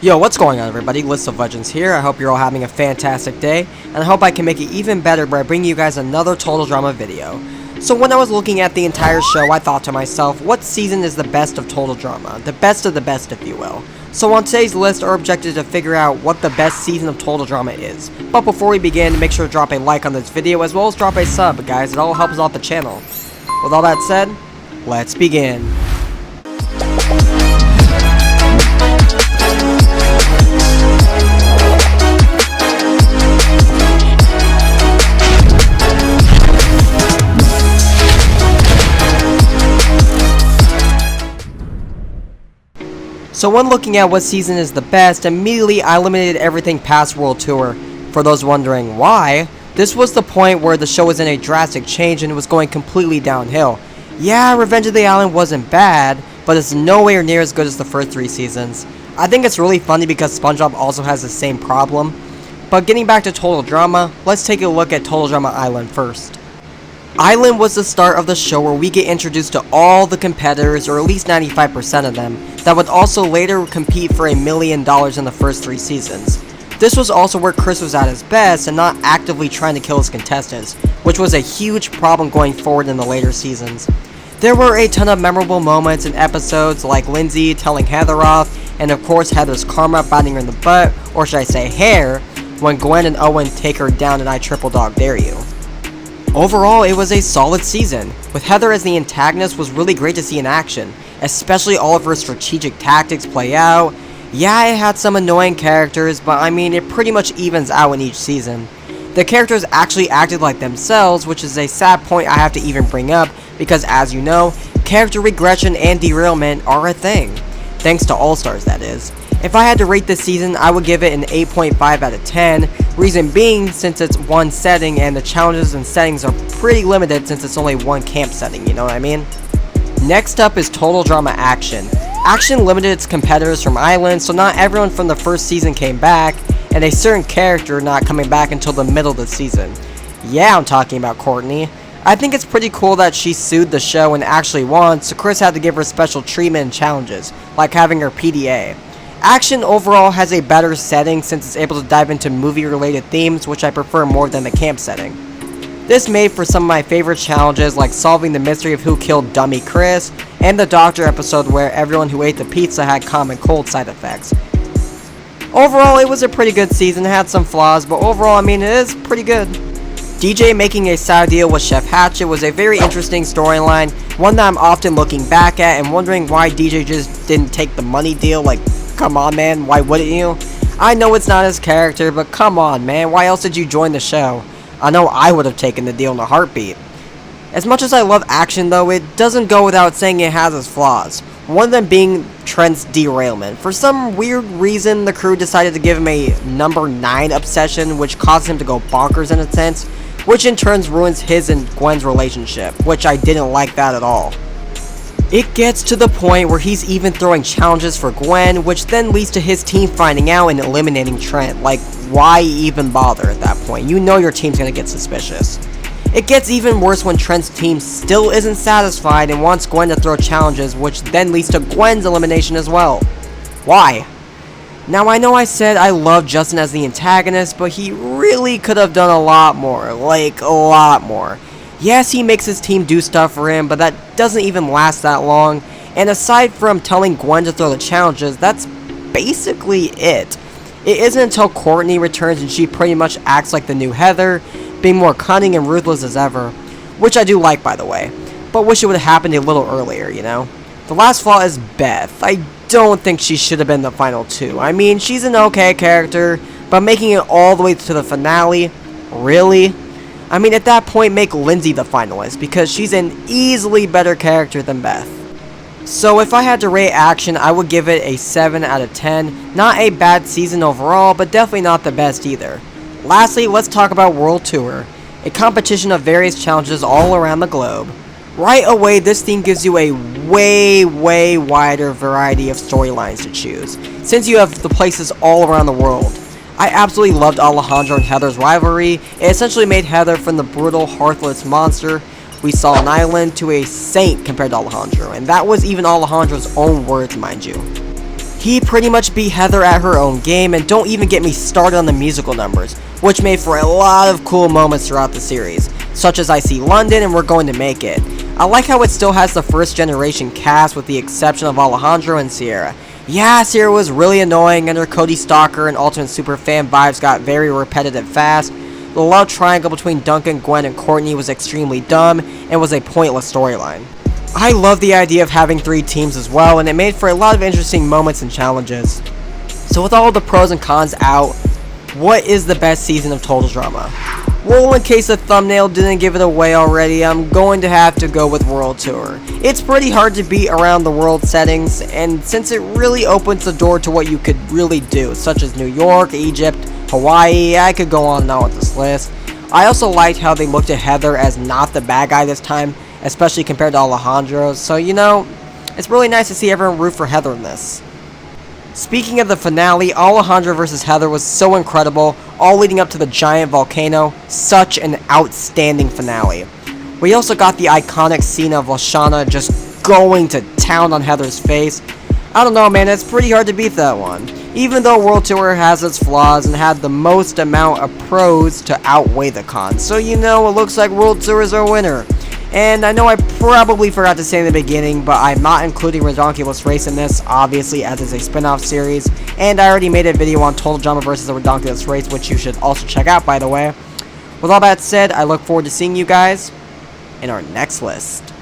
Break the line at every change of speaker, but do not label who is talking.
Yo, what's going on everybody? List of Legends here. I hope you're all having a fantastic day, and I hope I can make it even better by bringing you guys another Total Drama video. So when I was looking at the entire show, I thought to myself, what season is the best of Total Drama? The best of the best, if you will. So on today's list, our objective is to figure out what the best season of Total Drama is. But before we begin, make sure to drop a like on this video, as well as drop a sub, guys. It all helps out the channel. With all that said, let's begin. So when looking at what season is the best, immediately I eliminated everything past World Tour. For those wondering why, this was the point where the show was in a drastic change and it was going completely downhill. Yeah, Revenge of the Island wasn't bad, but it's nowhere near as good as the first 3 seasons. I think it's really funny because SpongeBob also has the same problem. But getting back to Total Drama, let's take a look at Total Drama Island first. Island was the start of the show where we get introduced to all the competitors, or at least 95% of them, that would also later compete for $1 million in the first 3 seasons. This was also where Chris was at his best and not actively trying to kill his contestants, which was a huge problem going forward in the later seasons. There were a ton of memorable moments in episodes like Lindsay telling Heather off, and of course Heather's karma biting her in the butt, or should I say hair, when Gwen and Owen take her down and I triple dog dare you. Overall, it was a solid season. With Heather as the antagonist was really great to see in action, especially all of her strategic tactics play out. Yeah, it had some annoying characters, but I mean, it pretty much evens out in each season. The characters actually acted like themselves, which is a sad point I have to even bring up, because as you know, character regression and derailment are a thing. Thanks to All-Stars, that is. If I had to rate this season, I would give it an 8.5 out of 10, reason being since it's one setting and the challenges and settings are pretty limited since it's only one camp setting, you know what I mean? Next up is Total Drama Action. Action limited its competitors from Island, so not everyone from the first season came back, and a certain character not coming back until the middle of the season. Yeah, I'm talking about Courtney. I think it's pretty cool that she sued the show and actually won, so Chris had to give her special treatment and challenges, like having her PDA. Action overall has a better setting since it's able to dive into movie-related themes, which I prefer more than the camp setting. This made for some of my favorite challenges, like solving the mystery of who killed Dummy Chris, and the doctor episode where everyone who ate the pizza had common cold side effects. Overall, it was a pretty good season. It had some flaws, but overall, I mean, it is pretty good. DJ making a side deal with Chef Hatchet was a very interesting storyline, one that I'm often looking back at and wondering why DJ just didn't take the money deal. Like, come on, man, why wouldn't you? I know it's not his character, but come on, man, why else did you join the show? I know I would have taken the deal in a heartbeat. As much as I love Action, though, it doesn't go without saying it has its flaws. One of them being Trent's derailment. For some weird reason, the crew decided to give him a number 9 obsession, which caused him to go bonkers in a sense, which in turn ruins his and Gwen's relationship, which I didn't like that at all. It gets to the point where he's even throwing challenges for Gwen, which then leads to his team finding out and eliminating Trent. Like, why even bother at that point? You know your team's gonna get suspicious. It gets even worse when Trent's team still isn't satisfied and wants Gwen to throw challenges, which then leads to Gwen's elimination as well. Why? Now, I know I said I love Justin as the antagonist, but he really could have done a lot more. Like, a lot more. Yes, he makes his team do stuff for him, but that doesn't even last that long. And aside from telling Gwen to throw the challenges, that's basically it. It isn't until Courtney returns and she pretty much acts like the new Heather, being more cunning and ruthless as ever. Which I do like, by the way. But wish it would have happened a little earlier, you know? The last flaw is Beth. I don't think she should have been the final 2. I mean, she's an okay character, but making it all the way to the finale? Really? I mean, at that point, make Lindsay the finalist, because she's an easily better character than Beth. So if I had to rate Action, I would give it a 7 out of 10. Not a bad season overall, but definitely not the best either. Lastly, let's talk about World Tour, a competition of various challenges all around the globe. Right away, this theme gives you a way wider variety of storylines to choose, since you have the places all around the world. I absolutely loved Alejandro and Heather's rivalry. It essentially made Heather from the brutal, heartless monster we saw on Island to a saint compared to Alejandro, and that was even Alejandro's own words, mind you. He pretty much beat Heather at her own game, and don't even get me started on the musical numbers, which made for a lot of cool moments throughout the series, such as I See London and We're Going to Make It. I like how it still has the first generation cast with the exception of Alejandro and Sierra. Yeah, Sierra was really annoying, and her Cody Stalker and Ultimate Superfan vibes got very repetitive fast. The love triangle between Duncan, Gwen, and Courtney was extremely dumb and was a pointless storyline. I love the idea of having 3 teams as well, and it made for a lot of interesting moments and challenges. So with all the pros and cons out, what is the best season of Total Drama? Well, in case the thumbnail didn't give it away already, I'm going to have to go with World Tour. It's pretty hard to beat around the world settings, and since it really opens the door to what you could really do, such as New York, Egypt, Hawaii, I could go on and on with this list. I also liked how they looked at Heather as not the bad guy this time, especially compared to Alejandro, so you know, it's really nice to see everyone root for Heather in this. Speaking of the finale, Alejandro vs. Heather was so incredible, all leading up to the giant volcano. Such an outstanding finale. We also got the iconic scene of Lashana just going to town on Heather's face. I don't know, man, it's pretty hard to beat that one. Even though World Tour has its flaws and had the most amount of pros to outweigh the cons. So you know, it looks like World Tour is our winner. And I know I probably forgot to say in the beginning, but I'm not including Ridonculous Race in this, obviously, as it's a spin-off series. And I already made a video on Total Drama vs. the Ridonculous Race, which you should also check out, by the way. With all that said, I look forward to seeing you guys in our next list.